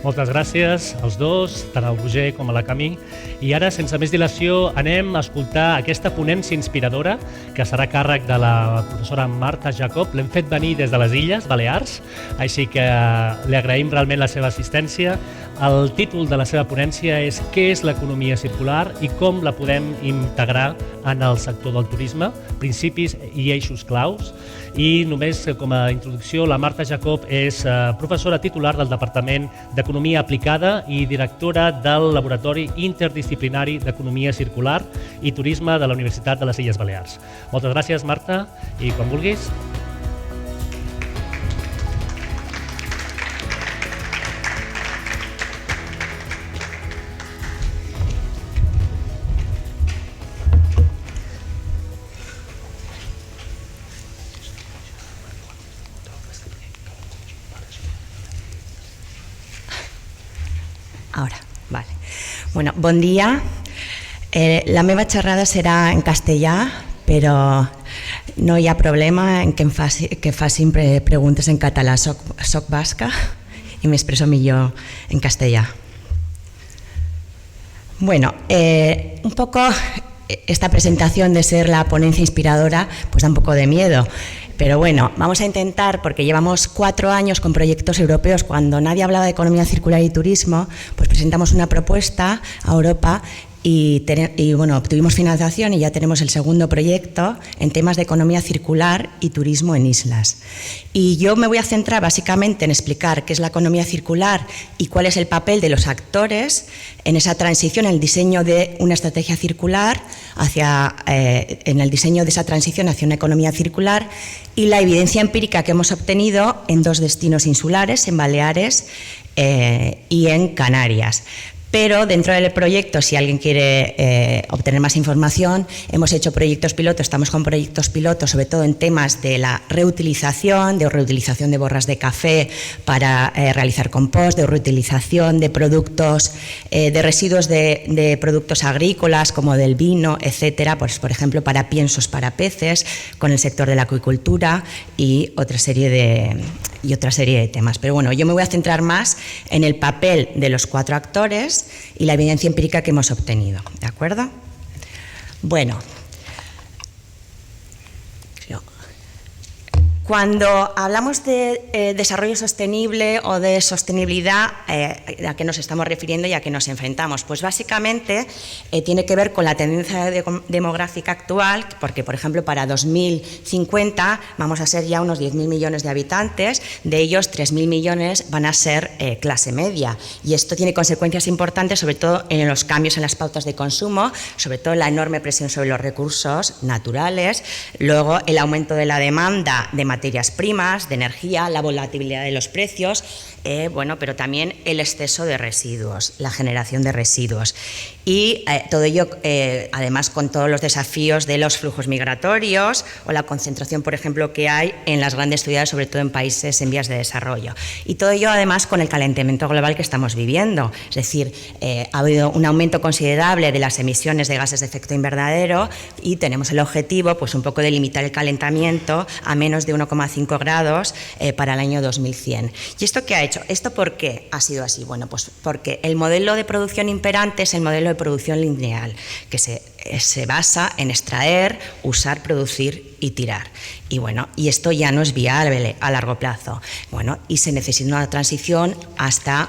Moltes gràcies als dos, tant al Roger com a la Camí. I ara, sense més dilació, anem a escoltar aquesta ponència inspiradora que serà a càrrec de la professora Marta Jacob. L'hem fet venir des de les Illes Balears, així que li agraïm realment la seva assistència. El títol de la seva ponència és Què és l'economia circular i com la podem integrar en el sector del turisme, principis i eixos claus. I només com a introducció, la Marta Jacob és professora titular del Departament d'Economia Aplicada i directora del Laboratori Interdisciplinari d'Economia Circular i Turisme de la Universitat de les Illes Balears. Moltes gràcies, Marta, i quan vulguis. Ahora, vale. Bueno, bon dia. La meva xerrada serà en castellà, però no hi ha problema en que facin preguntes en català. Soc basca i m'expreso millor en castellà. Bueno, un poco esta presentación de ser la ponencia inspiradora pues da un poco de miedo. Pero bueno, vamos a intentar, porque llevamos 4 años con proyectos europeos, cuando nadie hablaba de economía circular y turismo, pues presentamos una propuesta a Europa y bueno, obtuvimos financiación y ya tenemos el segundo proyecto en temas de economía circular y turismo en islas. Y yo me voy a centrar básicamente en explicar qué es la economía circular y cuál es el papel de los actores en esa transición, en el diseño de una estrategia circular, en el diseño de esa transición hacia una economía circular, y la evidencia empírica que hemos obtenido en 2 destinos insulares, en Baleares y en Canarias. Pero dentro del proyecto, si alguien quiere obtener más información, hemos hecho proyectos pilotos, estamos con proyectos pilotos, sobre todo en temas de la reutilización de borras de café para realizar compost, de reutilización de productos, de residuos de productos agrícolas como del vino, etcétera, pues, por ejemplo, para piensos para peces, con el sector de la acuicultura y otra serie de temas. Pero bueno, yo me voy a centrar más en el papel de los 4 actores y la evidencia empírica que hemos obtenido, ¿de acuerdo? Bueno, cuando hablamos de desarrollo sostenible o de sostenibilidad, ¿a qué nos estamos refiriendo y a qué nos enfrentamos? Pues básicamente tiene que ver con la tendencia demográfica actual, porque por ejemplo para 2050 vamos a ser ya unos 10.000 millones de habitantes, de ellos 3.000 millones van a ser clase media, y esto tiene consecuencias importantes sobre todo en los cambios en las pautas de consumo, sobre todo la enorme presión sobre los recursos naturales, luego el aumento de la demanda de materias primas, de energía, la volatilidad de los precios, bueno, pero también el exceso de residuos, la generación de residuos. Y todo ello, además, con todos los desafíos de los flujos migratorios o la concentración, por ejemplo, que hay en las grandes ciudades, sobre todo en países en vías de desarrollo. Y todo ello, además, con el calentamiento global que estamos viviendo. Es decir, ha habido un aumento considerable de las emisiones de gases de efecto invernadero y tenemos el objetivo, pues, un poco de limitar el calentamiento a menos de 1,5 grados para el año 2100. ¿Y esto qué ha hecho? ¿Esto por qué ha sido así? Bueno, pues porque el modelo de producción imperante es el modelo de producción lineal, que se basa en extraer, usar, producir y tirar. Y bueno, y esto ya no es viable a largo plazo. Bueno, y se necesita una transición hacia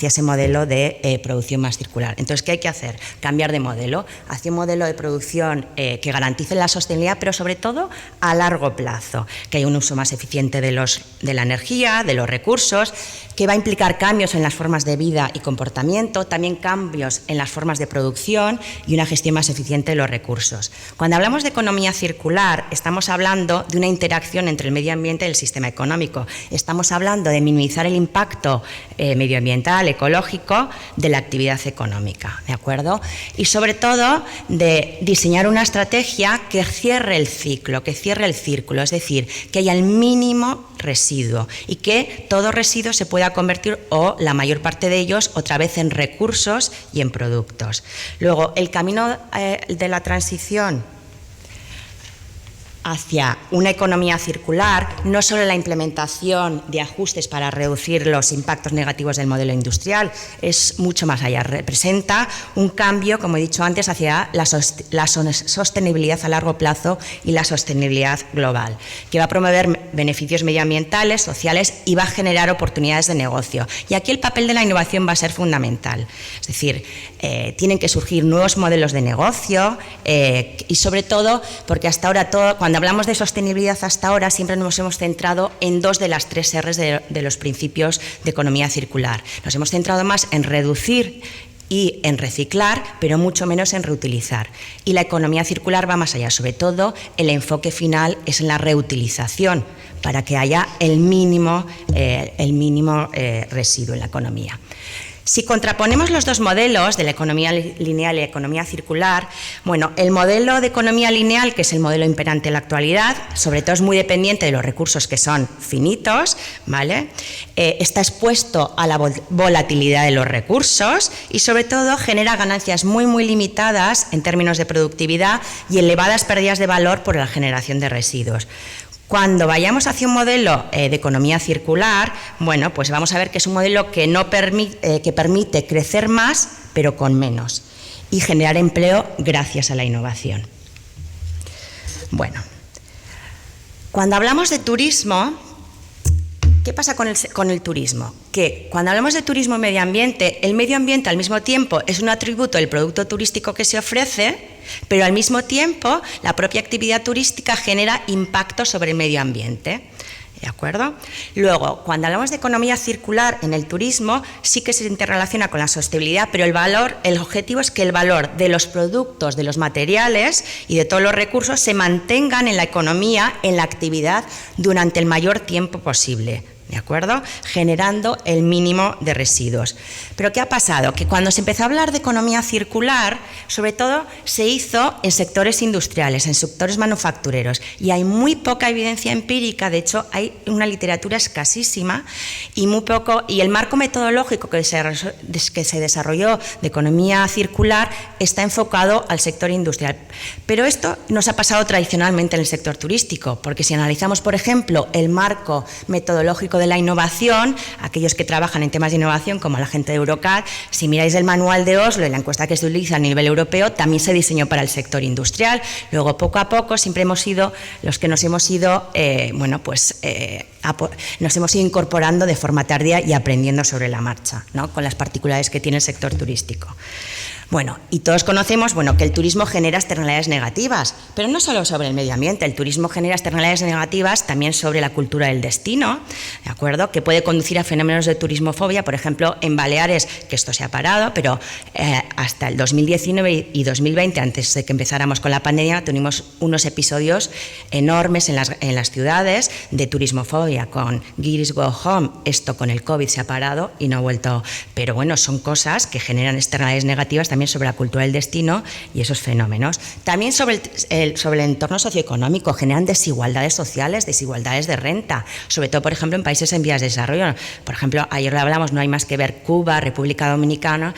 ese modelo de producción más circular. Entonces, ¿qué hay que hacer? Cambiar de modelo, hacia un modelo de producción que garantice la sostenibilidad, pero sobre todo a largo plazo, que haya un uso más eficiente de la energía, de los recursos, que va a implicar cambios en las formas de vida y comportamiento, también cambios en las formas de producción y una gestión más eficiente de los recursos. Cuando hablamos de economía circular, estamos hablando de una interacción entre el medio ambiente y el sistema económico. Estamos hablando de minimizar el impacto medioambiental, ecológico, de la actividad económica, ¿de acuerdo? Y sobre todo de diseñar una estrategia que cierre el ciclo, que cierre el círculo, es decir, que haya el mínimo residuo y que todo residuo se pueda convertir, o la mayor parte de ellos, otra vez en recursos y en productos. Luego, el camino de la transición hacia una economía circular, no solo la implementación de ajustes para reducir los impactos negativos del modelo industrial, es mucho más allá. Representa un cambio, como he dicho antes, hacia la sostenibilidad a largo plazo y la sostenibilidad global, que va a promover beneficios medioambientales, sociales y va a generar oportunidades de negocio. Y aquí el papel de la innovación va a ser fundamental. Es decir, tienen que surgir nuevos modelos de negocio y sobre todo, porque hasta ahora cuando hablamos de sostenibilidad hasta ahora siempre nos hemos centrado en 2 de las 3 R's de los principios de economía circular. Nos hemos centrado más en reducir y en reciclar, pero mucho menos en reutilizar. Y la economía circular va más allá, sobre todo el enfoque final es en la reutilización, para que haya el mínimo residuo en la economía. Si contraponemos los 2 modelos de la economía lineal y la economía circular, bueno, el modelo de economía lineal, que es el modelo imperante en la actualidad, sobre todo es muy dependiente de los recursos que son finitos, ¿vale? Está expuesto a la volatilidad de los recursos y sobre todo genera ganancias muy limitadas en términos de productividad y elevadas pérdidas de valor por la generación de residuos. Cuando vayamos hacia un modelo de economía circular, bueno, pues vamos a ver que es un modelo que permite crecer más, pero con menos, y generar empleo gracias a la innovación. Bueno, cuando hablamos de turismo, ¿qué pasa con el turismo? Que cuando hablamos de turismo y medio ambiente, el medio ambiente al mismo tiempo es un atributo del producto turístico que se ofrece, pero al mismo tiempo la propia actividad turística genera impacto sobre el medio ambiente. ¿De acuerdo? Luego, cuando hablamos de economía circular en el turismo, sí que se interrelaciona con la sostenibilidad, pero el objetivo es que el valor de los productos, de los materiales y de todos los recursos se mantengan en la economía, en la actividad, durante el mayor tiempo posible. ¿De acuerdo? Generando el mínimo de residuos. Pero ¿qué ha pasado? Que cuando se empezó a hablar de economía circular, sobre todo se hizo en sectores industriales, en sectores manufactureros, y hay muy poca evidencia empírica, de hecho hay una literatura escasísima y muy poco, y el marco metodológico que se desarrolló de economía circular está enfocado al sector industrial. Pero esto nos ha pasado tradicionalmente en el sector turístico, porque si analizamos, por ejemplo, el marco metodológico de la innovación, aquellos que trabajan en temas de innovación como la gente de Eurocad, si miráis el manual de Oslo y la encuesta que se utiliza a nivel europeo, también se diseñó para el sector industrial. Luego, poco a poco, siempre hemos sido los que nos hemos ido, nos hemos ido incorporando de forma tardía y aprendiendo sobre la marcha, ¿no? Con las particularidades que tiene el sector turístico. Bueno, y todos conocemos, que el turismo genera externalidades negativas, pero no solo sobre el medio ambiente, el turismo genera externalidades negativas también sobre la cultura del destino, ¿de acuerdo? Que puede conducir a fenómenos de turismofobia, por ejemplo, en Baleares, que esto se ha parado, pero hasta el 2019 y 2020, antes de que empezáramos con la pandemia, tuvimos unos episodios enormes en las ciudades de turismofobia, con Giris Go Home. Esto con el COVID se ha parado y no ha vuelto, pero bueno, son cosas que generan externalidades negativas también sobre la cultura del destino y esos fenómenos. También sobre el entorno socioeconómico, generan desigualdades sociales, desigualdades de renta, sobre todo, por ejemplo, en países en vías de desarrollo. Por ejemplo, ayer lo hablamos, no hay más que ver Cuba, República Dominicana,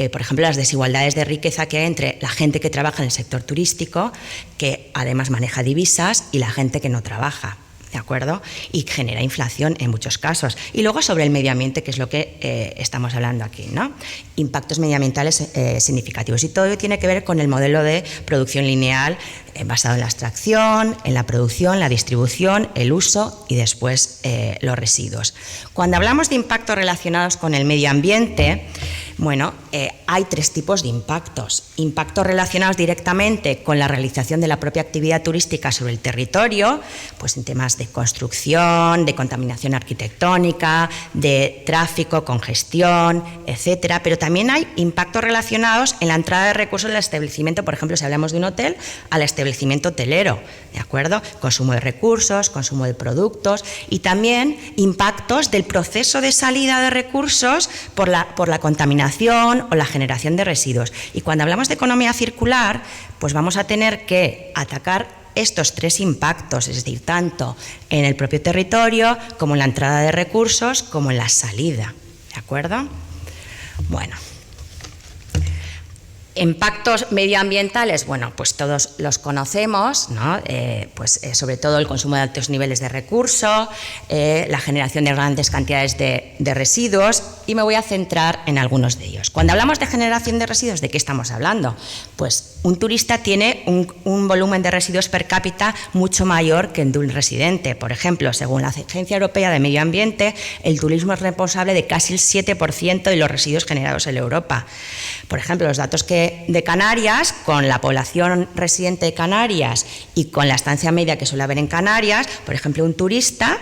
por ejemplo, las desigualdades de riqueza que hay entre la gente que trabaja en el sector turístico, que además maneja divisas, y la gente que no trabaja. ¿De acuerdo? Y genera inflación en muchos casos. Y luego sobre el medio ambiente, que es lo que estamos hablando aquí, ¿no? Impactos medioambientales significativos. Y todo ello tiene que ver con el modelo de producción lineal basado en la extracción, en la producción, la distribución, el uso y después los residuos. Cuando hablamos de impactos relacionados con el medio ambiente, hay 3 tipos de impactos. Impactos relacionados directamente con la realización de la propia actividad turística sobre el territorio, pues en temas de construcción, de contaminación arquitectónica, de tráfico, congestión, etcétera. Pero también hay impactos relacionados en la entrada de recursos del establecimiento, por ejemplo, si hablamos de un hotel, al establecimiento hotelero, ¿de acuerdo? Consumo de recursos, consumo de productos y también impactos del proceso de salida de recursos por la contaminación o la generación de residuos. Y cuando hablamos de economía circular, pues vamos a tener que atacar estos 3 impactos, es decir, tanto en el propio territorio como en la entrada de recursos como en la salida, ¿de acuerdo? Bueno. Impactos medioambientales, bueno, pues todos los conocemos, ¿no? Sobre todo el consumo de altos niveles de recursos, la generación de grandes cantidades de residuos, y me voy a centrar en algunos de ellos. Cuando hablamos de generación de residuos, ¿de qué estamos hablando? Pues un turista tiene un volumen de residuos per cápita mucho mayor que el de un residente. Por ejemplo, según la Agencia Europea de Medio Ambiente, el turismo es responsable de casi el 7% de los residuos generados en Europa. Por ejemplo, los datos de Canarias, con la población residente de Canarias y con la estancia media que suele haber en Canarias, por ejemplo, un turista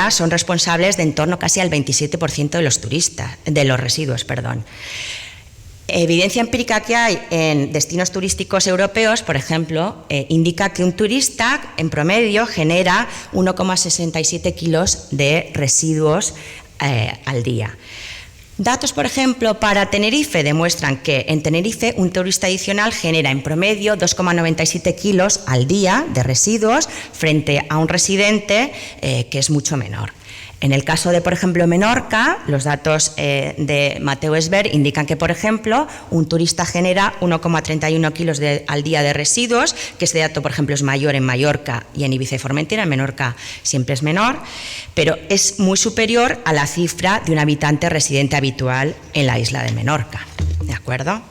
son responsables de en torno casi al 27% de los residuos. Evidencia empírica que hay en destinos turísticos europeos, por ejemplo, indica que un turista en promedio genera 1,67 kilos de residuos al día. Datos, por ejemplo, para Tenerife demuestran que en Tenerife un turista adicional genera en promedio 2,97 kilos al día de residuos frente a un residente que es mucho menor. En el caso de, por ejemplo, Menorca, los datos de Mateo Esber indican que, por ejemplo, un turista genera 1,31 kilos al día de residuos, que este dato, por ejemplo, es mayor en Mallorca y en Ibiza y Formentera. En Menorca siempre es menor, pero es muy superior a la cifra de un habitante residente habitual en la isla de Menorca. ¿De acuerdo?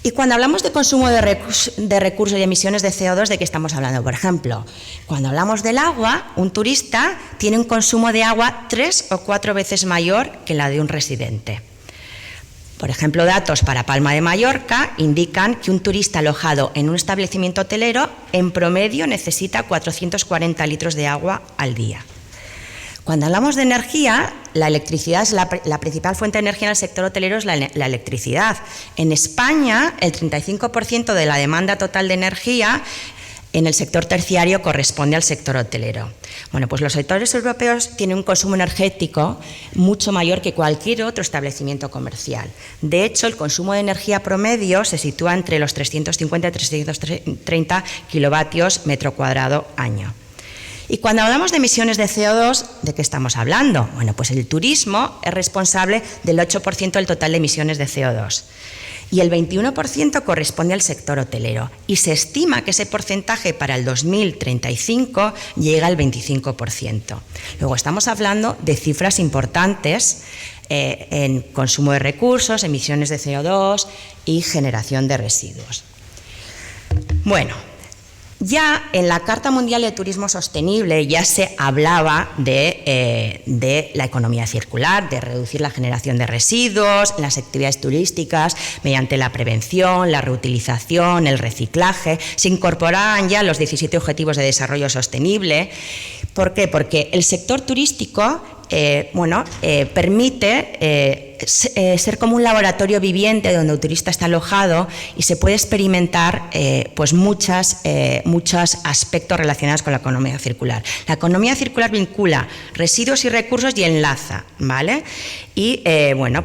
Y cuando hablamos de consumo de recursos y emisiones de CO2, ¿de qué estamos hablando? Por ejemplo, cuando hablamos del agua, un turista tiene un consumo de agua 3 o 4 veces mayor que la de un residente. Por ejemplo, datos para Palma de Mallorca indican que un turista alojado en un establecimiento hotelero en promedio necesita 440 litros de agua al día. Cuando hablamos de energía, la electricidad es la principal fuente de energía en el sector hotelero, es la electricidad. En España, el 35% de la demanda total de energía en el sector terciario corresponde al sector hotelero. Bueno, pues los sectores europeos tienen un consumo energético mucho mayor que cualquier otro establecimiento comercial. De hecho, el consumo de energía promedio se sitúa entre los 350 y 330 kilovatios metro cuadrado año. Y cuando hablamos de emisiones de CO2, ¿de qué estamos hablando? Bueno, pues el turismo es responsable del 8% del total de emisiones de CO2 y el 21% corresponde al sector hotelero, y se estima que ese porcentaje para el 2035 llega al 25%. Luego estamos hablando de cifras importantes en consumo de recursos, emisiones de CO2 y generación de residuos. Bueno, ya en la Carta Mundial de Turismo Sostenible ya se hablaba de la economía circular, de reducir la generación de residuos en las actividades turísticas mediante la prevención, la reutilización, el reciclaje. Se incorporaban ya los 17 Objetivos de Desarrollo Sostenible. ¿Por qué? Porque el sector turístico permite ser como un laboratorio viviente donde el turista está alojado y se puede experimentar muchos aspectos relacionados con la economía circular. La economía circular vincula residuos y recursos y enlaza, ¿vale? Y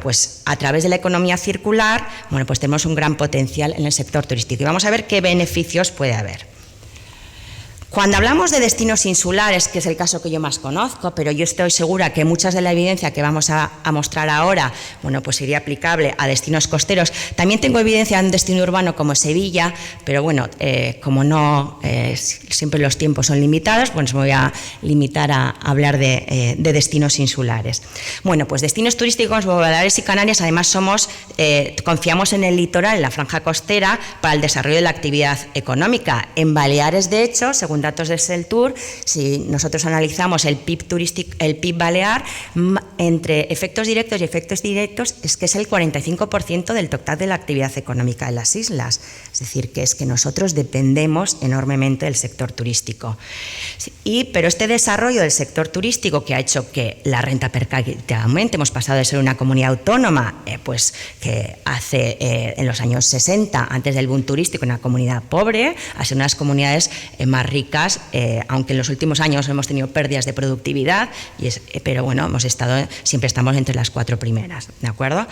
pues a través de la economía circular, pues tenemos un gran potencial en el sector turístico. Y vamos a ver qué beneficios puede haber. Cuando hablamos de destinos insulares, que es el caso que yo más conozco, pero yo estoy segura que muchas de la evidencia que vamos a mostrar ahora, pues sería aplicable a destinos costeros. También tengo evidencia en un destino urbano como Sevilla, pero como no siempre los tiempos son limitados, pues me voy a limitar a hablar de destinos insulares. Pues destinos turísticos, Baleares y Canarias, además confiamos en el litoral, en la franja costera, para el desarrollo de la actividad económica. En Baleares, de hecho, según datos de Seltur, si nosotros analizamos el PIB balear, entre efectos directos y efectos indirectos, es que es el 45% del total de la actividad económica de las islas. Es decir, que es que nosotros dependemos enormemente del sector turístico. Pero este desarrollo del sector turístico, que ha hecho que la renta per cápita aumente, hemos pasado de ser una comunidad autónoma, que hace en los años 60, antes del boom turístico, una comunidad pobre, a ser unas comunidades más ricas, aunque en los últimos años hemos tenido pérdidas de productividad, pero siempre estamos entre las 4 primeras, ¿de acuerdo?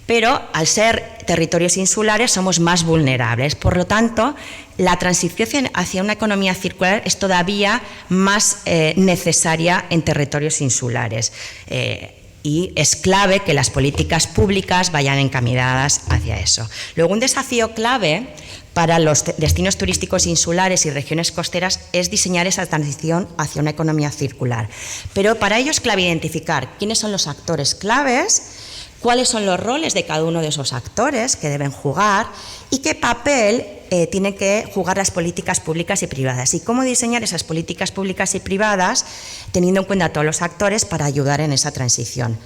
Pero al ser territorios insulares somos más vulnerables, por lo tanto, la transición hacia una economía circular es todavía más necesaria en territorios insulares. y es clave que las políticas públicas vayan encaminadas hacia eso. Luego, un desafío clave para los destinos turísticos insulares y regiones costeras es diseñar esa transición hacia una economía circular. Pero para ello es clave identificar quiénes son los actores claves, cuáles son los roles de cada uno de esos actores que deben jugar y qué papel tienen que jugar las políticas públicas y privadas y cómo diseñar esas políticas públicas y privadas teniendo en cuenta a todos los actores para ayudar en esa transición.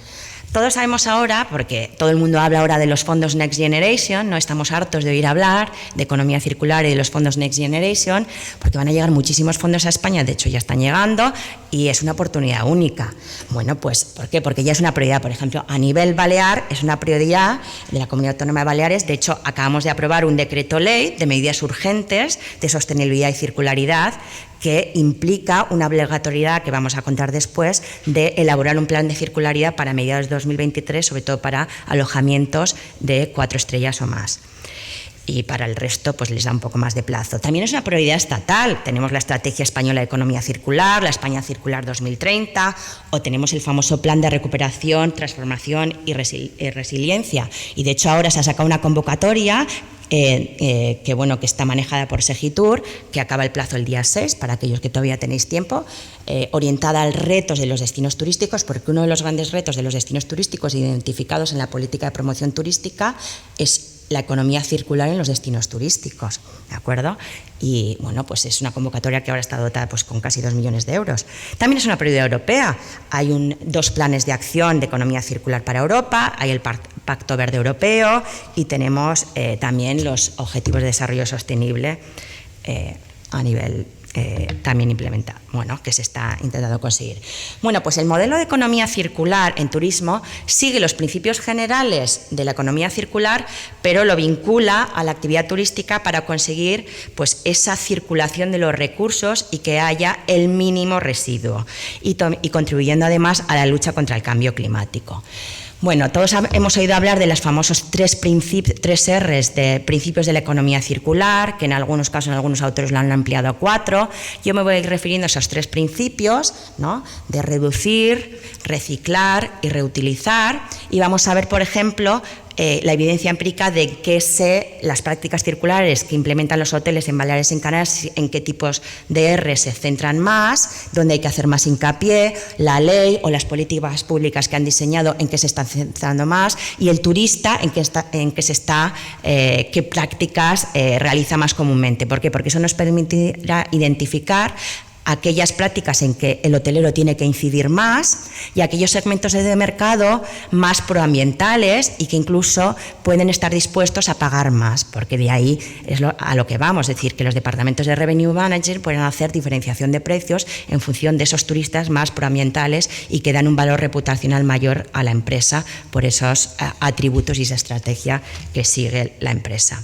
Todos sabemos ahora, porque todo el mundo habla ahora de los fondos Next Generation, no estamos hartos de oír hablar de economía circular y de los fondos Next Generation, porque van a llegar muchísimos fondos a España, de hecho ya están llegando, y es una oportunidad única. Bueno, pues, ¿por qué? Porque ya es una prioridad, por ejemplo, a nivel balear es una prioridad de la Comunidad Autónoma de Baleares, de hecho acabamos de aprobar un decreto ley de medidas urgentes de sostenibilidad y circularidad, que implica una obligatoriedad, que vamos a contar después, de elaborar un plan de circularidad para mediados de 2023, sobre todo para alojamientos de 4 estrellas o más. Y para el resto pues les da un poco más de plazo. También es una prioridad estatal. Tenemos la Estrategia Española de Economía Circular, la España Circular 2030, o tenemos el famoso Plan de Recuperación, Transformación y Resiliencia. Y de hecho ahora se ha sacado una convocatoria que está manejada por Segitur, que acaba el plazo el día 6, para aquellos que todavía tenéis tiempo, orientada a retos de los destinos turísticos, porque uno de los grandes retos de los destinos turísticos identificados en la política de promoción turística es la economía circular en los destinos turísticos, ¿de acuerdo? Y bueno, pues es una convocatoria que ahora está dotada pues con casi 2 millones de euros. También es una prioridad europea. Hay 2 planes de acción de economía circular para Europa, hay el Pacto Verde Europeo y tenemos también los Objetivos de Desarrollo Sostenible a nivel también implementado, que se está intentando conseguir. Bueno, pues el modelo de economía circular en turismo sigue los principios generales de la economía circular, pero lo vincula a la actividad turística para conseguir pues esa circulación de los recursos y que haya el mínimo residuo y contribuyendo además a la lucha contra el cambio climático. Bueno, todos hemos oído hablar de los famosos 3 Rs de principios de la economía circular, que en algunos casos, en algunos autores lo han ampliado a 4. Yo me voy a ir refiriendo a esos 3 principios, ¿no?, de reducir, reciclar y reutilizar. Y vamos a ver, por ejemplo, la evidencia empírica de que las prácticas circulares que implementan los hoteles en Baleares y en Canarias, en qué tipos de R se centran más, dónde hay que hacer más hincapié, la ley o las políticas públicas que han diseñado en qué se están centrando más, y el turista qué prácticas realiza más comúnmente. ¿Por qué? Porque eso nos permitirá identificar aquellas prácticas en que el hotelero tiene que incidir más y aquellos segmentos de mercado más proambientales y que incluso pueden estar dispuestos a pagar más, porque de ahí es a lo que vamos, es decir, que los departamentos de Revenue Manager pueden hacer diferenciación de precios en función de esos turistas más proambientales y que dan un valor reputacional mayor a la empresa por esos atributos y esa estrategia que sigue la empresa.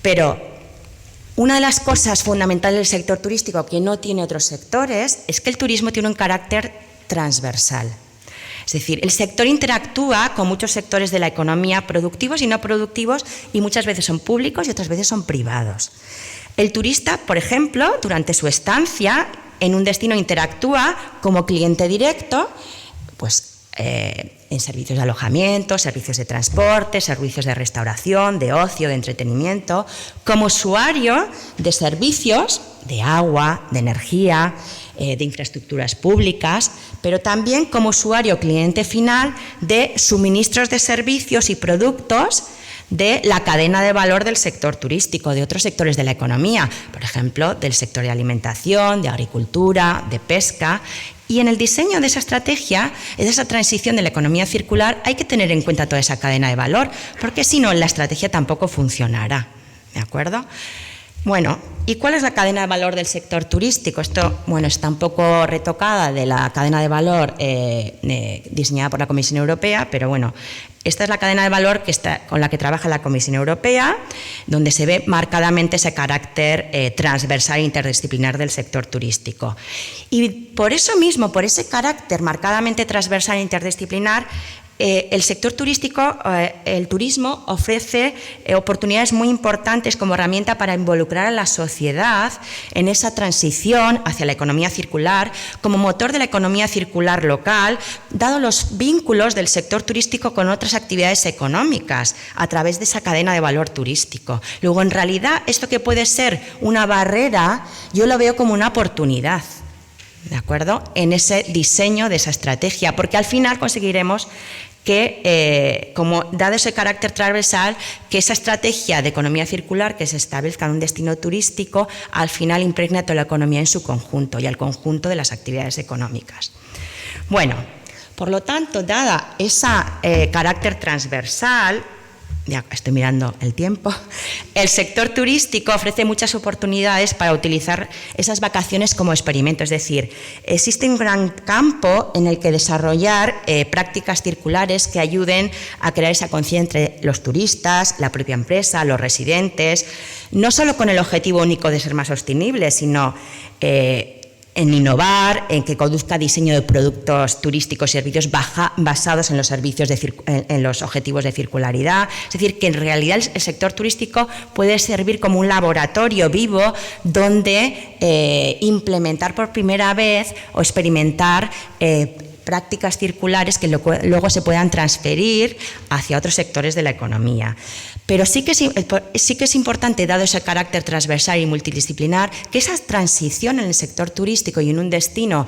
Pero una de las cosas fundamentales del sector turístico que no tiene otros sectores es que el turismo tiene un carácter transversal. Es decir, el sector interactúa con muchos sectores de la economía, productivos y no productivos, y muchas veces son públicos y otras veces son privados. El turista, por ejemplo, durante su estancia en un destino interactúa como cliente directo, en servicios de alojamiento, servicios de transporte, servicios de restauración, de ocio, de entretenimiento, como usuario de servicios de agua, de energía, de infraestructuras públicas, pero también como usuario cliente final de suministros de servicios y productos de la cadena de valor del sector turístico, de otros sectores de la economía, por ejemplo, del sector de alimentación, de agricultura, de pesca. Y en el diseño de esa estrategia, de esa transición de la economía circular, hay que tener en cuenta toda esa cadena de valor, porque si no, la estrategia tampoco funcionará, ¿de acuerdo? Bueno, ¿y cuál es la cadena de valor del sector turístico? Esto, está un poco retocada de la cadena de valor diseñada por la Comisión Europea, pero esta es la cadena de valor con la que trabaja la Comisión Europea, donde se ve marcadamente ese carácter transversal e interdisciplinar del sector turístico. Y por eso mismo, por ese carácter marcadamente transversal e interdisciplinar, el sector turístico, el turismo ofrece oportunidades muy importantes como herramienta para involucrar a la sociedad en esa transición hacia la economía circular, como motor de la economía circular local, dado los vínculos del sector turístico con otras actividades económicas a través de esa cadena de valor turístico. Luego, en realidad, esto que puede ser una barrera, yo lo veo como una oportunidad, ¿de acuerdo?, en ese diseño de esa estrategia, porque al final conseguiremos que, como dado ese carácter transversal, que esa estrategia de economía circular que se establezca en un destino turístico, al final impregne a toda la economía en su conjunto y al conjunto de las actividades económicas. Bueno, por lo tanto, dada ese carácter transversal, ya estoy mirando el tiempo, el sector turístico ofrece muchas oportunidades para utilizar esas vacaciones como experimento, es decir, existe un gran campo en el que desarrollar prácticas circulares que ayuden a crear esa conciencia entre los turistas, la propia empresa, los residentes, no solo con el objetivo único de ser más sostenible, sino en innovar, en que conduzca a diseño de productos turísticos y servicios basados en los servicios en los objetivos de circularidad. Es decir, que en realidad el sector turístico puede servir como un laboratorio vivo donde implementar por primera vez o experimentar prácticas circulares que luego se puedan transferir hacia otros sectores de la economía. Pero sí que es importante, dado ese carácter transversal y multidisciplinar, que esa transición en el sector turístico y en un destino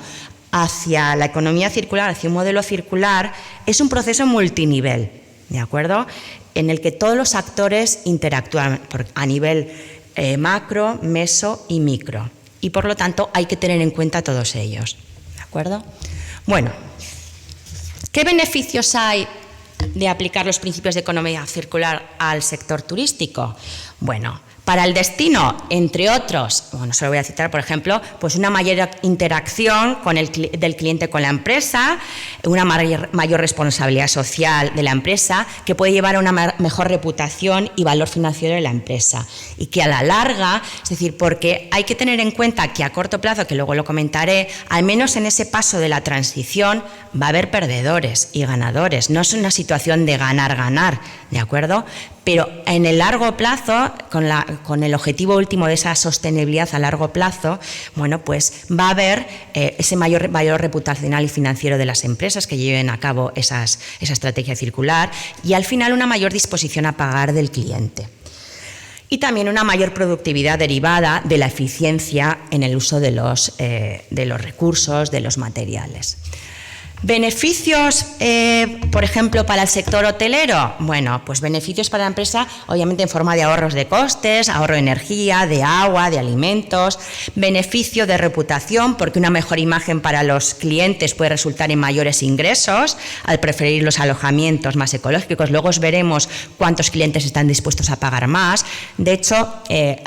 hacia la economía circular, hacia un modelo circular, es un proceso multinivel, ¿de acuerdo?, en el que todos los actores interactúan a nivel macro, meso y micro. Y por lo tanto hay que tener en cuenta todos ellos, ¿de acuerdo? Bueno, ¿qué beneficios hay de aplicar los principios de economía circular al sector turístico? Bueno, para el destino, entre otros, bueno, solo voy a citar, por ejemplo, pues una mayor interacción del cliente con la empresa, una mayor responsabilidad social de la empresa, que puede llevar a una mejor reputación y valor financiero de la empresa. Y que a la larga, es decir, porque hay que tener en cuenta que a corto plazo, que luego lo comentaré, al menos en ese paso de la transición va a haber perdedores y ganadores. No es una situación de ganar-ganar, ¿de acuerdo? Pero en el largo plazo, con el objetivo último de esa sostenibilidad a largo plazo, bueno, pues va a haber ese mayor valor reputacional y financiero de las empresas que lleven a cabo esa estrategia circular y al final una mayor disposición a pagar del cliente. Y también una mayor productividad derivada de la eficiencia en el uso de los recursos, de los materiales. ¿Beneficios, por ejemplo, para el sector hotelero? Bueno, pues beneficios para la empresa, obviamente en forma de ahorros de costes, ahorro de energía, de agua, de alimentos, beneficio de reputación, porque una mejor imagen para los clientes puede resultar en mayores ingresos al preferir los alojamientos más ecológicos. Luego os veremos cuántos clientes están dispuestos a pagar más. De hecho,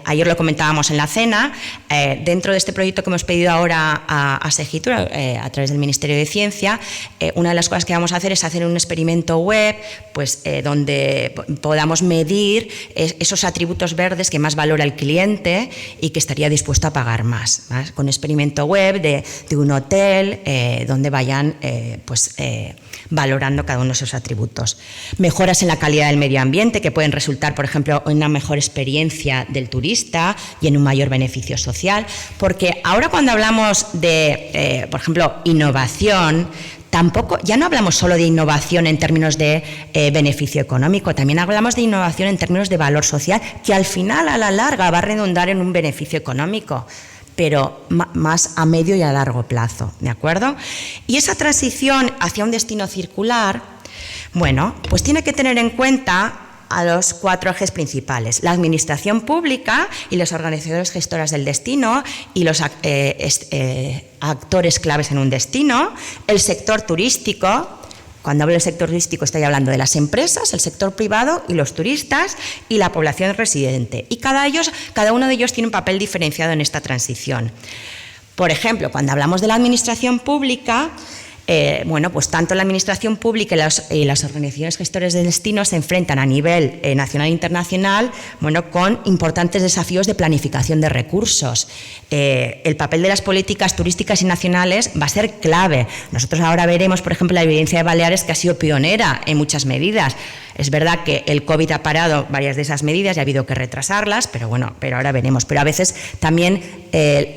ayer lo comentábamos en la cena, dentro de este proyecto que hemos pedido ahora a Segitur, a través del Ministerio de Ciencia, una de las cosas que vamos a hacer es hacer un experimento web, pues, donde podamos medir esos atributos verdes que más valora el cliente y que estaría dispuesto a pagar más, ¿vale? Con un experimento web de un hotel donde vayan valorando cada uno de esos atributos. Mejoras en la calidad del medio ambiente que pueden resultar, por ejemplo, en una mejor experiencia del turista y en un mayor beneficio social, porque ahora cuando hablamos de, por ejemplo, innovación, ya no hablamos solo de innovación en términos de beneficio económico, también hablamos de innovación en términos de valor social, que al final, a la larga, va a redundar en un beneficio económico, pero más a medio y a largo plazo, ¿de acuerdo? Y esa transición hacia un destino circular, bueno, pues tiene que tener en cuenta a los 4 ejes principales: la administración pública y los organizadores gestoras del destino y los actores claves en un destino, el sector turístico. Cuando hablo del sector turístico estoy hablando de las empresas, el sector privado y los turistas y la población residente. Y cada uno de ellos tiene un papel diferenciado en esta transición. Por ejemplo, cuando hablamos de la administración pública, Bueno, pues tanto la administración pública y las organizaciones gestoras de destino se enfrentan a nivel nacional e internacional, bueno, con importantes desafíos de planificación de recursos. El papel de las políticas turísticas y nacionales va a ser clave. Nosotros ahora veremos, por ejemplo, la evidencia de Baleares, que ha sido pionera en muchas medidas. Es verdad que el COVID ha parado varias de esas medidas y ha habido que retrasarlas, pero bueno, pero ahora veremos. Pero a veces también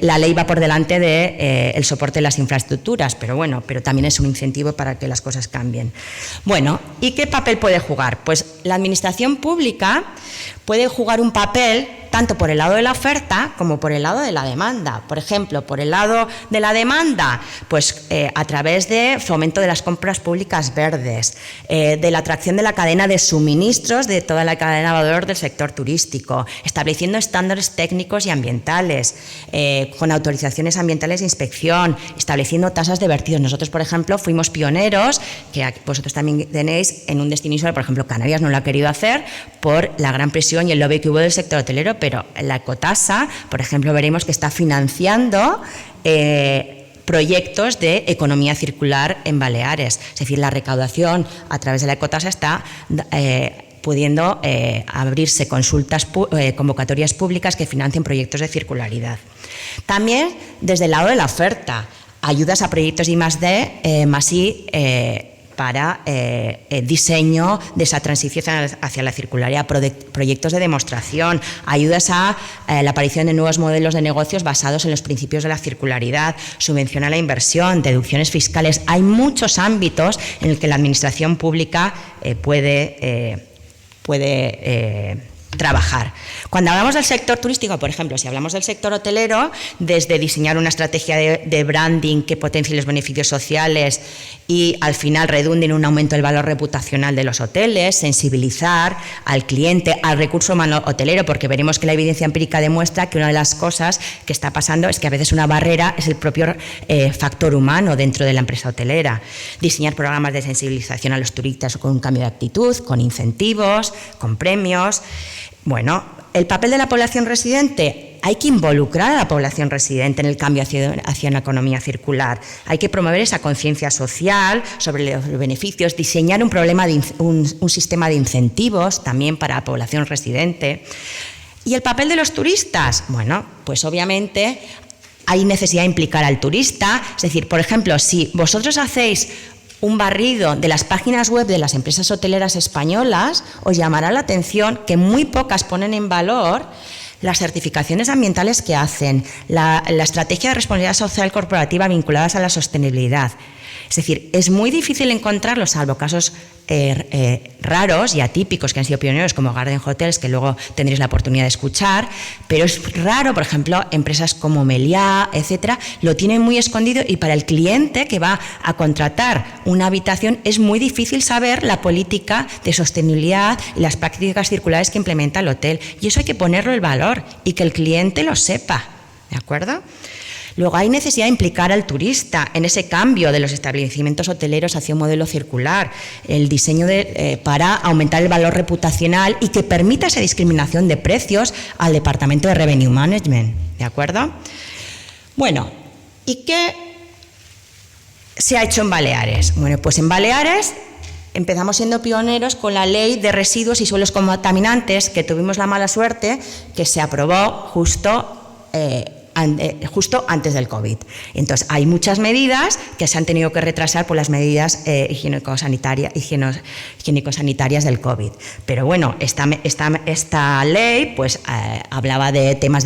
la ley va por delante del soporte de las infraestructuras, pero bueno, pero también es un incentivo para que las cosas cambien. Bueno, ¿y qué papel puede jugar? Pues la administración pública puede jugar un papel tanto por el lado de la oferta como por el lado de la demanda. Por ejemplo, por el lado de la demanda, pues a través de fomento de las compras públicas verdes, de la atracción de la cadena de suministros de toda la cadena de valor del sector turístico, estableciendo estándares técnicos y ambientales, con autorizaciones ambientales de inspección, estableciendo tasas de vertidos. Nosotros, por ejemplo, fuimos pioneros, que vosotros también tenéis en un destino insular, por ejemplo, Canarias no lo ha querido hacer por la gran presión y el lobby que hubo del sector hotelero, pero la ecotasa, por ejemplo, veremos que está financiando proyectos de economía circular en Baleares. Es decir, la recaudación a través de la ecotasa está pudiendo abrirse convocatorias públicas que financien proyectos de circularidad. También desde el lado de la oferta, ayudas a proyectos I+D+I para diseño de esa transición hacia la circularidad, proyectos de demostración, ayudas a la aparición de nuevos modelos de negocios basados en los principios de la circularidad, subvención a la inversión, deducciones fiscales. Hay muchos ámbitos en los que la administración pública puede trabajar. Cuando hablamos del sector turístico, por ejemplo, si hablamos del sector hotelero, desde diseñar una estrategia de branding que potencie los beneficios sociales y al final redunde en un aumento del valor reputacional de los hoteles, sensibilizar al cliente, al recurso humano hotelero, porque veremos que la evidencia empírica demuestra que una de las cosas que está pasando es que a veces una barrera es el propio factor humano dentro de la empresa hotelera. Diseñar programas de sensibilización a los turistas con un cambio de actitud, con incentivos, con premios. Bueno, el papel de la población residente, hay que involucrar a la población residente en el cambio hacia una economía circular. Hay que promover esa conciencia social sobre los beneficios, diseñar un sistema de incentivos también para la población residente. ¿Y el papel de los turistas? Bueno, pues obviamente hay necesidad de implicar al turista. Es decir, por ejemplo, si vosotros hacéis un barrido de las páginas web de las empresas hoteleras españolas, os llamará la atención que muy pocas ponen en valor las certificaciones ambientales que hacen, la estrategia de responsabilidad social corporativa vinculadas a la sostenibilidad. Es decir, es muy difícil encontrarlo, salvo casos raros y atípicos que han sido pioneros como Garden Hotels, que luego tendréis la oportunidad de escuchar, pero es raro, por ejemplo, empresas como Meliá, etcétera, lo tienen muy escondido y para el cliente que va a contratar una habitación es muy difícil saber la política de sostenibilidad y las prácticas circulares que implementa el hotel. Y eso hay que ponerlo en valor y que el cliente lo sepa, ¿de acuerdo? Luego hay necesidad de implicar al turista en ese cambio de los establecimientos hoteleros hacia un modelo circular, el diseño para aumentar el valor reputacional y que permita esa discriminación de precios al Departamento de Revenue Management, ¿de acuerdo? Bueno, ¿y qué se ha hecho en Baleares? Bueno, pues en Baleares empezamos siendo pioneros con la ley de residuos y suelos contaminantes, que tuvimos la mala suerte que se aprobó justo antes del COVID. Entonces, hay muchas medidas que se han tenido que retrasar por las medidas higiénico-sanitarias del COVID. Pero bueno, esta ley pues, habla de temas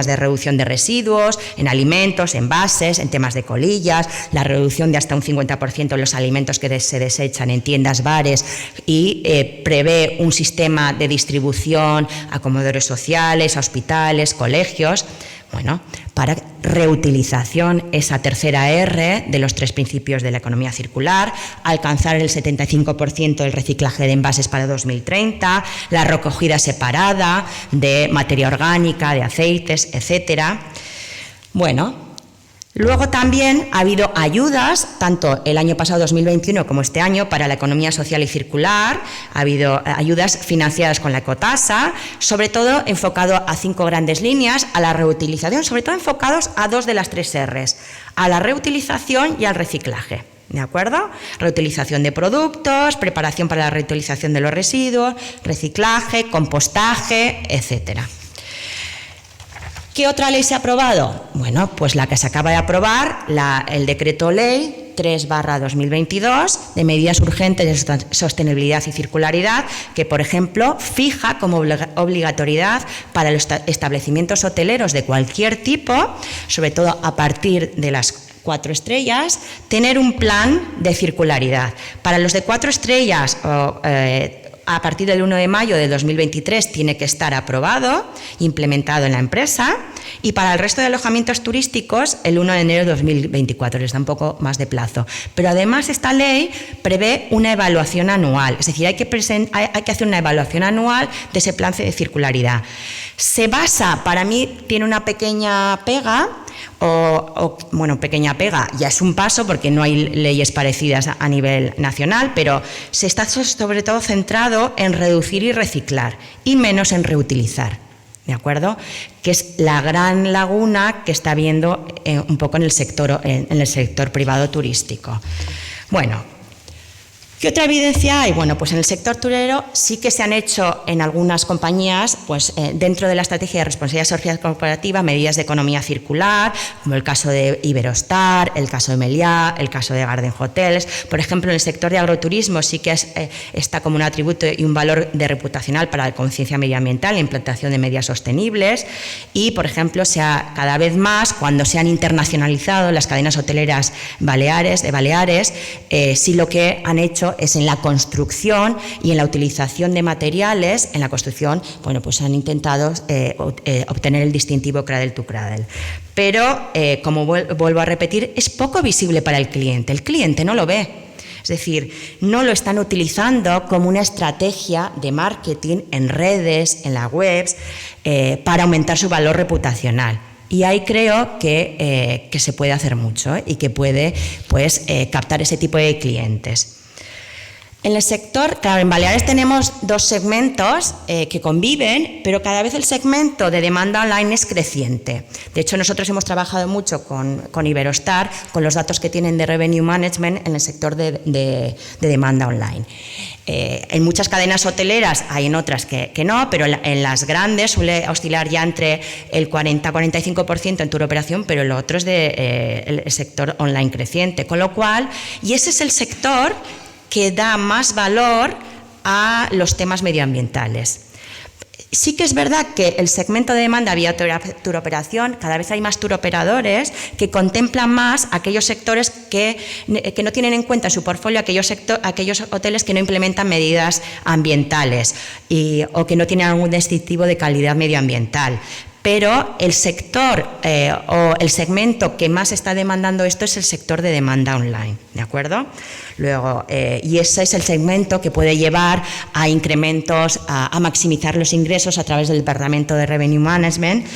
de reducción de residuos en alimentos, envases, en temas de colillas, la reducción de hasta un 50% de los alimentos que se desechan en tiendas, bares y prevé un sistema de distribución a comedores sociales, a hospitales, colegios. Bueno, para reutilización, esa tercera R de los 3 principios de la economía circular, alcanzar el 75% del reciclaje de envases para 2030, la recogida separada de materia orgánica, de aceites, etcétera. Bueno, luego también ha habido ayudas, tanto el año pasado 2021 como este año, para la economía social y circular. Ha habido ayudas financiadas con la ecotasa, sobre todo enfocado a 5 grandes líneas, a la reutilización, sobre todo enfocados a 2 de las 3 Rs, a la reutilización y al reciclaje. ¿de acuerdo? Reutilización de productos, preparación para la reutilización de los residuos, reciclaje, compostaje, etcétera. ¿Qué otra ley se ha aprobado? Bueno, pues la que se acaba de aprobar, el Decreto Ley 3/2022 de medidas urgentes de sostenibilidad y circularidad, que, por ejemplo, fija como obligatoriedad para los establecimientos hoteleros de cualquier tipo, sobre todo a partir de las 4 estrellas, tener un plan de circularidad. Para los de 4 estrellas, a partir del 1 de mayo de 2023 tiene que estar aprobado, implementado en la empresa, y para el resto de alojamientos turísticos el 1 de enero de 2024, les da un poco más de plazo. Pero además esta ley prevé una evaluación anual, es decir, hay que hacer una evaluación anual de ese plan de circularidad. Se basa, para mí tiene una pequeña pega, bueno, pequeña pega, ya es un paso porque no hay leyes parecidas a nivel nacional, pero se está sobre todo centrado en reducir y reciclar y menos en reutilizar, ¿de acuerdo? Que es la gran laguna que está habiendo un poco en el sector privado turístico. Bueno, ¿qué otra evidencia hay? Bueno, pues en el sector hotelero sí que se han hecho en algunas compañías, pues dentro de la estrategia de responsabilidad social corporativa, medidas de economía circular, como el caso de Iberostar, el caso de Meliá, el caso de Garden Hotels. Por ejemplo, en el sector de agroturismo sí que está como un atributo y un valor de reputacional para la conciencia medioambiental, la implantación de medidas sostenibles y, por ejemplo, cada vez más, cuando se han internacionalizado las cadenas hoteleras de Baleares, sí lo que han hecho es en la construcción y en la utilización de materiales. En la construcción, bueno, pues han intentado obtener el distintivo Cradle to Cradle. Pero, como vuelvo a repetir, es poco visible para el cliente no lo ve. Es decir, no lo están utilizando como una estrategia de marketing en redes, en las webs, para aumentar su valor reputacional. Y ahí creo que se puede hacer mucho y que puede pues, captar ese tipo de clientes. En el sector, claro, en Baleares tenemos 2 segmentos que conviven, pero cada vez el segmento de demanda online es creciente. De hecho, nosotros hemos trabajado mucho con Iberostar, con los datos que tienen de Revenue Management en el sector de demanda online. En muchas cadenas hoteleras, hay en otras que no, pero en las grandes suele oscilar ya entre el 40-45% en tour operación, pero lo otro es el sector online creciente. Con lo cual, y ese es el sector que da más valor a los temas medioambientales. Sí que es verdad que el segmento de demanda vía tour operación, cada vez hay más tour operadores que contemplan más aquellos sectores que no tienen en cuenta en su portfolio aquellos hoteles que no implementan medidas ambientales o que no tienen algún distintivo de calidad medioambiental. Pero el sector o el segmento que más está demandando esto es el sector de demanda online, ¿de acuerdo? Luego, y ese es el segmento que puede llevar a incrementos, a maximizar los ingresos a través del Departamento de Revenue Management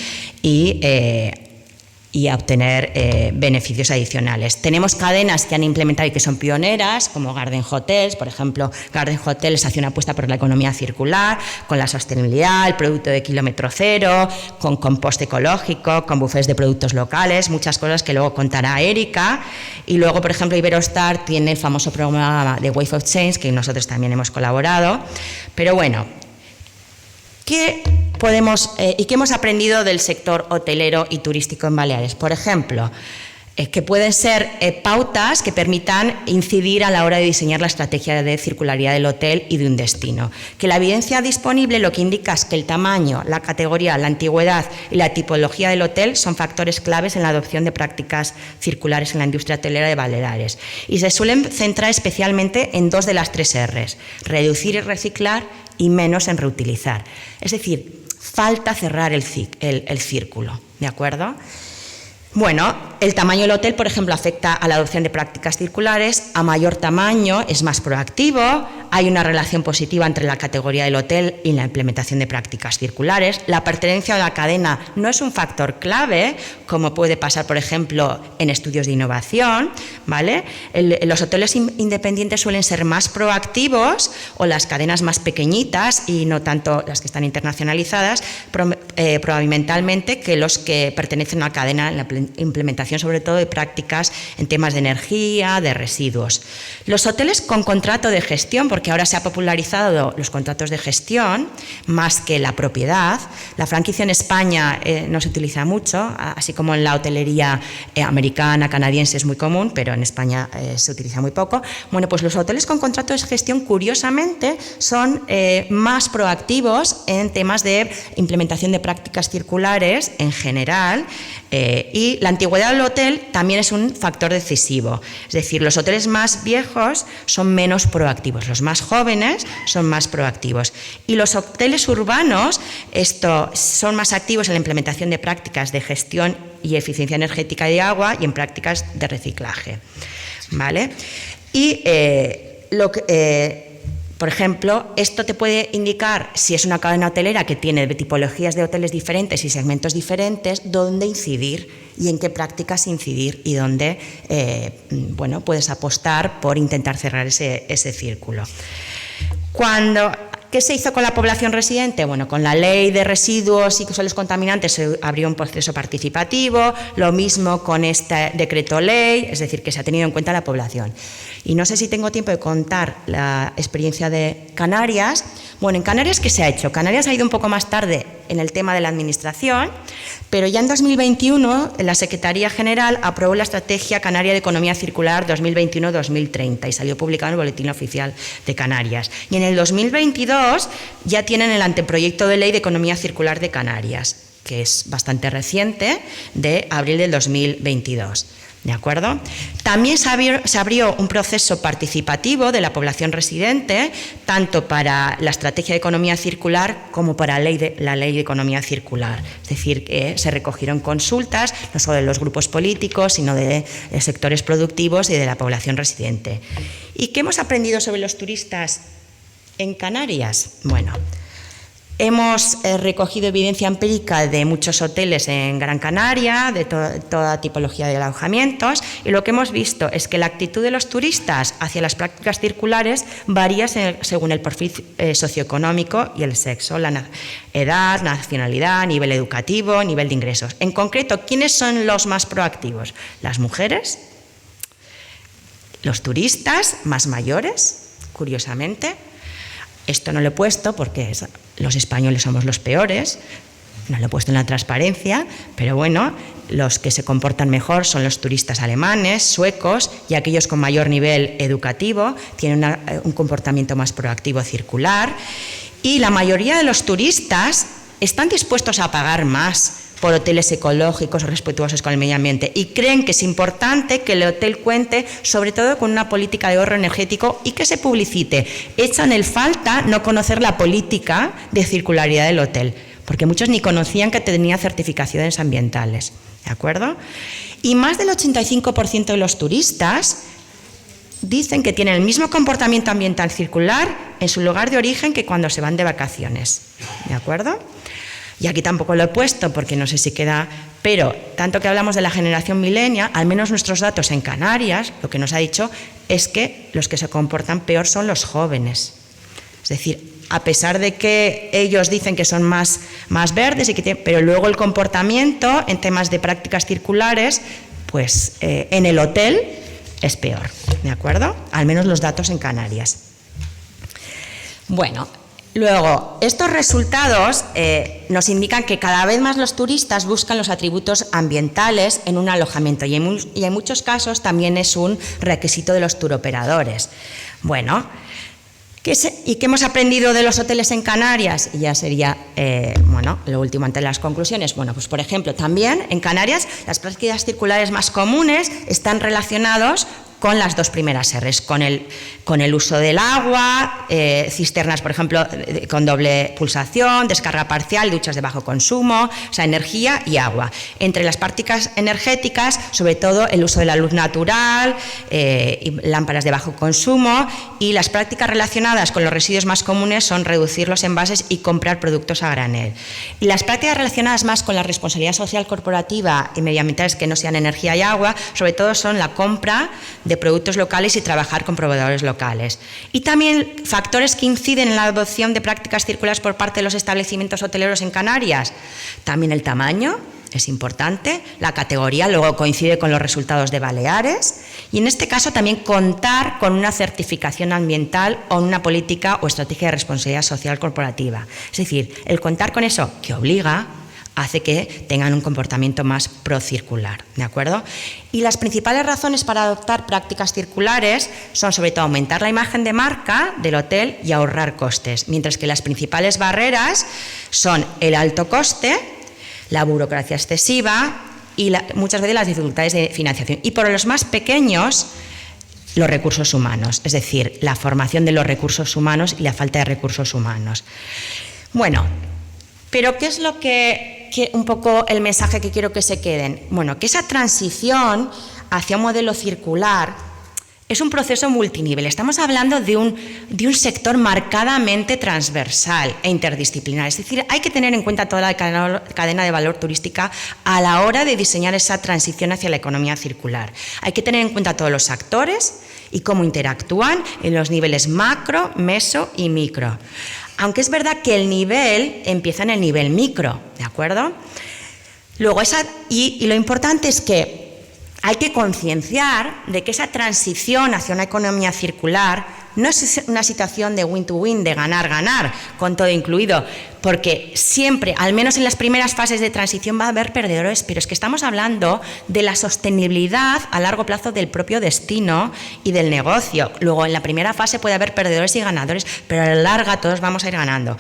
y a obtener beneficios adicionales. Tenemos cadenas que han implementado y que son pioneras, como Garden Hotels. Por ejemplo, Garden Hotels hace una apuesta por la economía circular, con la sostenibilidad, el producto de kilómetro cero, con compost ecológico, con buffets de productos locales, muchas cosas que luego contará Erika. Y luego, por ejemplo, Iberostar tiene el famoso programa de Wave of Change, que nosotros también hemos colaborado. Pero bueno, ¿qué podemos y qué hemos aprendido del sector hotelero y turístico en Baleares? Por ejemplo, que pueden ser pautas que permitan incidir a la hora de diseñar la estrategia de circularidad del hotel y de un destino. Que la evidencia disponible lo que indica es que el tamaño, la categoría, la antigüedad y la tipología del hotel son factores claves en la adopción de prácticas circulares en la industria hotelera de Baleares. Y se suelen centrar especialmente en 2 de las 3 R's: reducir y reciclar y menos en reutilizar. Es decir, falta cerrar el círculo, ¿de acuerdo? Bueno, el tamaño del hotel, por ejemplo, afecta a la adopción de prácticas circulares. A mayor tamaño es más proactivo, hay una relación positiva entre la categoría del hotel y la implementación de prácticas circulares. La pertenencia a la cadena no es un factor clave, como puede pasar, por ejemplo, en estudios de innovación, ¿vale? Los hoteles independientes suelen ser más proactivos, o las cadenas más pequeñitas y no tanto las que están internacionalizadas, probablemente, que los que pertenecen a la cadena en la implementación sobre todo de prácticas en temas de energía, de residuos. Los hoteles con contrato de gestión, porque ahora se ha popularizado los contratos de gestión más que la propiedad. La franquicia en España no se utiliza mucho, así como en la hotelería americana, canadiense es muy común, pero en España se utiliza muy poco. Bueno, pues los hoteles con contrato de gestión, curiosamente, son más proactivos en temas de implementación de prácticas circulares en general, y la antigüedad del hotel también es un factor decisivo. Es decir, los hoteles más viejos son menos proactivos, los más jóvenes son más proactivos. Y los hoteles urbanos son más activos en la implementación de prácticas de gestión y eficiencia energética de agua y en prácticas de reciclaje. ¿Vale? Y por ejemplo, esto te puede indicar, si es una cadena hotelera que tiene tipologías de hoteles diferentes y segmentos diferentes, dónde incidir y en qué prácticas incidir y dónde puedes apostar por intentar cerrar ese círculo. ¿Qué se hizo con la población residente? Bueno, con la ley de residuos y suelos contaminantes se abrió un proceso participativo, lo mismo con este decreto ley, es decir, que se ha tenido en cuenta la población. Y no sé si tengo tiempo de contar la experiencia de Canarias. Bueno, en Canarias, ¿qué se ha hecho? Canarias ha ido un poco más tarde en el tema de la administración, pero ya en 2021 la Secretaría General aprobó la Estrategia Canaria de Economía Circular 2021-2030 y salió publicado en el Boletín Oficial de Canarias. Y en el 2022 ya tienen el anteproyecto de Ley de Economía Circular de Canarias, que es bastante reciente, de abril del 2022. ¿De acuerdo? También se abrió un proceso participativo de la población residente, tanto para la Estrategia de Economía Circular como para la Ley de Economía Circular. Es decir, que se recogieron consultas, no solo de los grupos políticos, sino de sectores productivos y de la población residente. ¿Y qué hemos aprendido sobre los turistas en Canarias? Bueno, hemos recogido evidencia empírica de muchos hoteles en Gran Canaria, de toda tipología de alojamientos, y lo que hemos visto es que la actitud de los turistas hacia las prácticas circulares varía según el perfil socioeconómico y el sexo, la edad, nacionalidad, nivel educativo, nivel de ingresos. En concreto, ¿quiénes son los más proactivos? Las mujeres, los turistas más mayores, curiosamente. Esto no lo he puesto porque los españoles somos los peores, no lo he puesto en la transparencia, pero bueno, los que se comportan mejor son los turistas alemanes, suecos y aquellos con mayor nivel educativo, tienen un comportamiento más proactivo circular, y la mayoría de los turistas están dispuestos a pagar más por hoteles ecológicos o respetuosos con el medio ambiente y creen que es importante que el hotel cuente sobre todo con una política de ahorro energético y que se publicite. Echan en falta no conocer la política de circularidad del hotel, porque muchos ni conocían que tenía certificaciones ambientales, ¿de acuerdo? Y más del 85% de los turistas dicen que tienen el mismo comportamiento ambiental circular en su lugar de origen que cuando se van de vacaciones, ¿de acuerdo? Y aquí tampoco lo he puesto porque no sé si queda, pero tanto que hablamos de la generación millennial, al menos nuestros datos en Canarias, lo que nos ha dicho es que los que se comportan peor son los jóvenes. Es decir, a pesar de que ellos dicen que son más verdes, pero luego el comportamiento en temas de prácticas circulares, pues en el hotel es peor, ¿de acuerdo? Al menos los datos en Canarias. Bueno, luego, estos resultados nos indican que cada vez más los turistas buscan los atributos ambientales en un alojamiento y en muchos casos también es un requisito de los turoperadores. Bueno, ¿y qué hemos aprendido de los hoteles en Canarias? Y ya sería, lo último ante las conclusiones. Bueno, pues por ejemplo, también en Canarias las prácticas circulares más comunes están relacionados con las dos primeras R's, con el uso del agua, cisternas, por ejemplo, con doble pulsación, descarga parcial, duchas de bajo consumo, o sea, energía y agua. Entre las prácticas energéticas, sobre todo el uso de la luz natural, y lámparas de bajo consumo, y las prácticas relacionadas con los residuos más comunes son reducir los envases y comprar productos a granel. Y las prácticas relacionadas más con la responsabilidad social corporativa y medioambientales que no sean energía y agua, sobre todo son la compra de productos locales y trabajar con proveedores locales. Y también factores que inciden en la adopción de prácticas circulares por parte de los establecimientos hoteleros en Canarias. También el tamaño, es importante, la categoría luego coincide con los resultados de Baleares y en este caso también contar con una certificación ambiental o una política o estrategia de responsabilidad social corporativa. Es decir, el contar con eso que obliga hace que tengan un comportamiento más procircular, ¿de acuerdo? Y las principales razones para adoptar prácticas circulares son sobre todo aumentar la imagen de marca del hotel y ahorrar costes, mientras que las principales barreras son el alto coste, la burocracia excesiva y muchas veces las dificultades de financiación. Y por los más pequeños, los recursos humanos, es decir, la formación de los recursos humanos y la falta de recursos humanos. Bueno, pero ¿qué es lo que un poco el mensaje que quiero que se queden? Bueno, que esa transición hacia un modelo circular es un proceso multinivel. Estamos hablando de un sector marcadamente transversal e interdisciplinar. Es decir, hay que tener en cuenta toda la cadena de valor turística a la hora de diseñar esa transición hacia la economía circular. Hay que tener en cuenta todos los actores y cómo interactúan en los niveles macro, meso y micro. Aunque es verdad que el nivel empieza en el nivel micro, ¿de acuerdo? Luego, y lo importante es que hay que concienciar de que esa transición hacia una economía circular no es una situación de win-to-win, de ganar-ganar, con todo incluido, porque siempre, al menos en las primeras fases de transición, va a haber perdedores, pero es que estamos hablando de la sostenibilidad a largo plazo del propio destino y del negocio. Luego, en la primera fase puede haber perdedores y ganadores, pero a la larga todos vamos a ir ganando.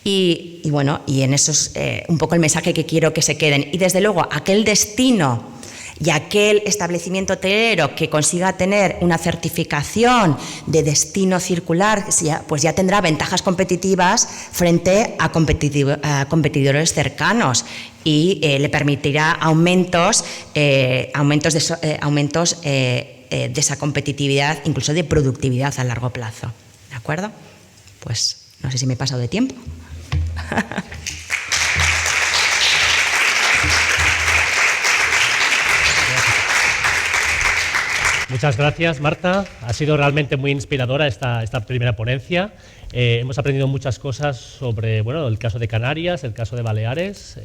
Y bueno, y en eso es un poco el mensaje que quiero que se queden. Y desde luego, aquel destino y aquel establecimiento hotelero que consiga tener una certificación de destino circular, pues ya tendrá ventajas competitivas frente a competidores cercanos y le permitirá aumentos de esa competitividad, incluso de productividad a largo plazo. ¿De acuerdo? Pues no sé si me he pasado de tiempo. Muchas gracias, Marta. Ha sido realmente muy inspiradora esta primera ponencia. Hemos aprendido muchas cosas sobre el caso de Canarias, el caso de Baleares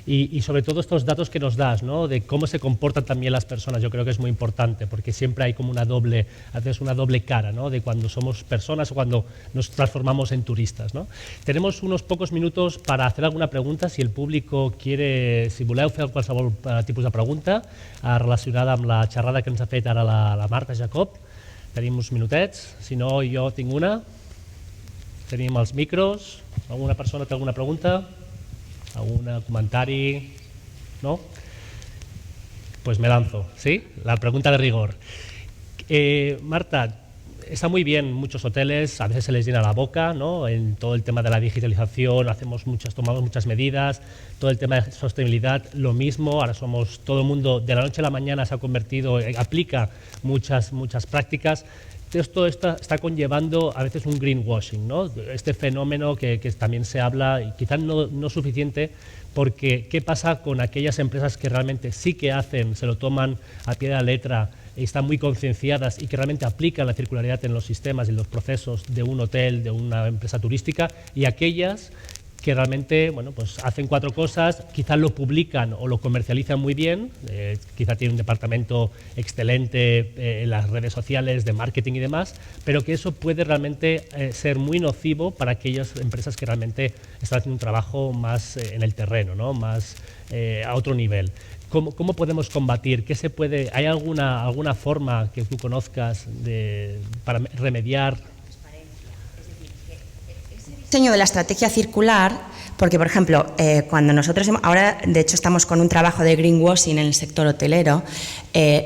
y sobre todo estos datos que nos das, ¿no? De cómo se comportan también las personas. Yo creo que es muy importante porque siempre hay como una doble cara, ¿no? De cuando somos personas o cuando nos transformamos en turistas, ¿no? Tenemos unos pocos minutos para hacer alguna pregunta. Si el público quiere, si voleu fer qualsevol tipus de pregunta relacionada amb la xerrada que ens ha fet ara la Marta Jacob, tenim uns minutets. Si no, jo tinc una. Tenim els micros. Alguna persona té alguna pregunta? ¿Algún comentario? ¿No? Pues me lanzo, ¿sí? La pregunta de rigor. Marta, está muy bien, muchos hoteles, a veces se les llena la boca, ¿no? En todo el tema de la digitalización, tomamos muchas medidas, todo el tema de sostenibilidad, lo mismo, ahora todo el mundo, de la noche a la mañana se ha convertido, aplica muchas prácticas. Esto está conllevando a veces un greenwashing, ¿no? Este fenómeno que también se habla, y quizás no suficiente, porque ¿qué pasa con aquellas empresas que realmente sí que se lo toman a pie de la letra, y están muy concienciadas y que realmente aplican la circularidad en los sistemas y los procesos de un hotel, de una empresa turística, y aquellas que realmente pues hacen 4 cosas, quizás lo publican o lo comercializan muy bien, quizá tienen un departamento excelente en las redes sociales de marketing y demás, pero que eso puede realmente ser muy nocivo para aquellas empresas que realmente están haciendo un trabajo más en el terreno, ¿no? Más a otro nivel. ¿Cómo podemos combatir? ¿Hay alguna forma que tú conozcas para remediar? Diseño de la estrategia circular, porque por ejemplo, cuando nosotros ahora de hecho estamos con un trabajo de greenwashing en el sector hotelero,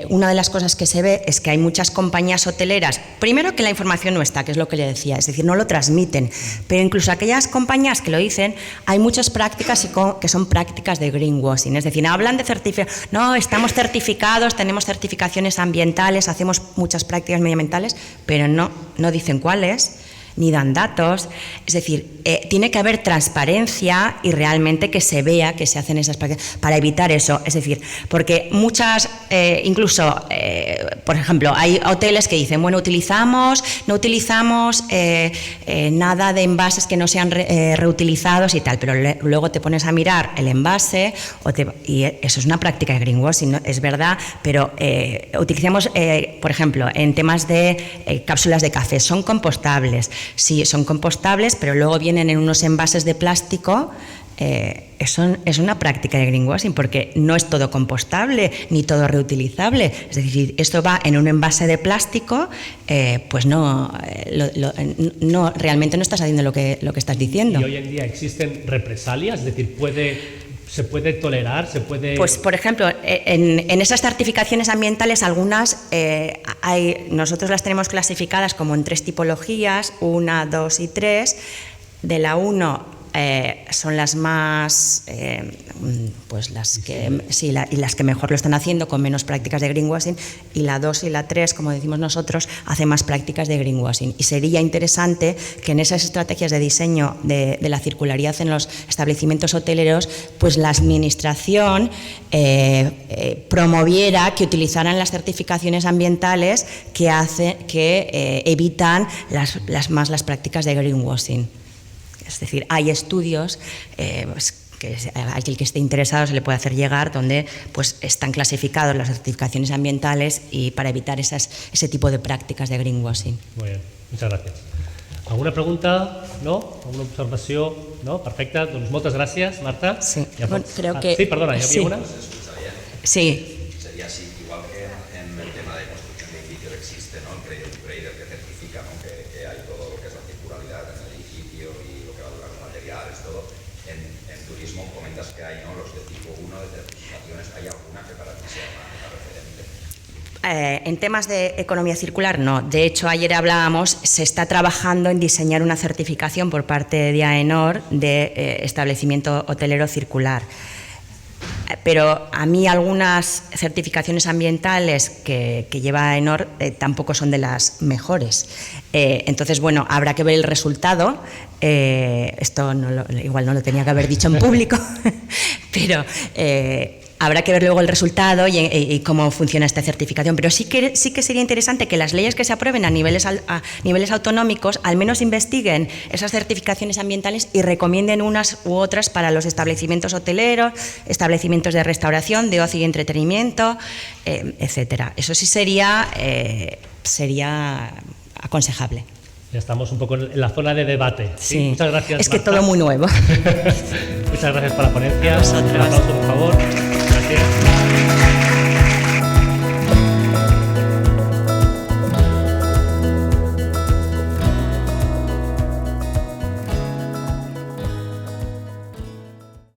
una de las cosas que se ve es que hay muchas compañías hoteleras, primero que la información no está, que es lo que le decía, es decir, no lo transmiten, pero incluso aquellas compañías que lo dicen, hay muchas prácticas que son prácticas de greenwashing, es decir, hablan de no, estamos certificados, tenemos certificaciones ambientales, hacemos muchas prácticas medioambientales, pero no dicen cuáles. ni dan datos. Es decir, tiene que haber transparencia y realmente que se vea que se hacen esas prácticas para evitar eso. Es decir, porque muchas, incluso, por ejemplo, hay hoteles que dicen, bueno, no utilizamos nada de envases que no sean reutilizados y tal, pero luego te pones a mirar el envase y eso es una práctica de greenwashing, ¿no? Es verdad, pero utilizamos, por ejemplo, en temas de cápsulas de café, son compostables. Sí, son compostables, pero luego vienen en unos envases de plástico. Eso es una práctica de greenwashing porque no es todo compostable ni todo reutilizable. Es decir, si esto va en un envase de plástico, pues no, realmente no estás haciendo lo que estás diciendo. ¿Y hoy en día existen represalias? Es decir, ¿se puede tolerar? Pues, por ejemplo, en esas certificaciones ambientales, algunas, nosotros las tenemos clasificadas como en 3 tipologías, 1, 2 y 3. De la 1 son las más, pues las que, sí, y las que mejor lo están haciendo, con menos prácticas de greenwashing, y la 2 y la 3, como decimos nosotros, hacen más prácticas de greenwashing. Y sería interesante que en esas estrategias de diseño de la circularidad en los establecimientos hoteleros, pues la administración promoviera que utilizaran las certificaciones ambientales que evitan las prácticas de greenwashing. Es decir, hay estudios pues, que a aquel que esté interesado se le puede hacer llegar, donde pues, están clasificadas las certificacions ambientales y para evitar ese tipo de prácticas de greenwashing. Muy bien, muchas gracias. ¿Alguna pregunta? No? ¿Alguna observació? No? Perfecte, doncs moltes gràcies, Marta. Sí, ja bueno, creo que... Sí, perdona, ¿hi havia una? Sí. Sería así, igual que en el tema de construcción de edificios existe, ¿no? El grader que certifica, ¿no? que hay todo lo que es la circularidad en el edificio y lo que va a durar los materiales, todo. En turismo comentas que hay, ¿no? Los de tipo 1 de certificaciones, ¿hay alguna que para ti sea una referente? En temas de economía circular, no. De hecho, ayer hablábamos, se está trabajando en diseñar una certificación por parte de AENOR de establecimiento hotelero circular. Pero a mí algunas certificaciones ambientales que lleva AENOR tampoco son de las mejores. Entonces, bueno, habrá que ver el resultado. Esto igual no lo tenía que haber dicho en público, pero habrá que ver luego el resultado y cómo funciona esta certificación. Pero sí que sería interesante que las leyes que se aprueben a niveles autonómicos al menos investiguen esas certificaciones ambientales y recomienden unas u otras para los establecimientos hoteleros, establecimientos de restauración, de ocio y entretenimiento, etcétera. Eso sí sería aconsejable. Ya estamos un poco en la zona de debate. Sí. Muchas gracias, Es que Marta. todo muy nuevo. Muchas gracias por la ponencia. A vosotros. Un aplauso, por favor. Gracias.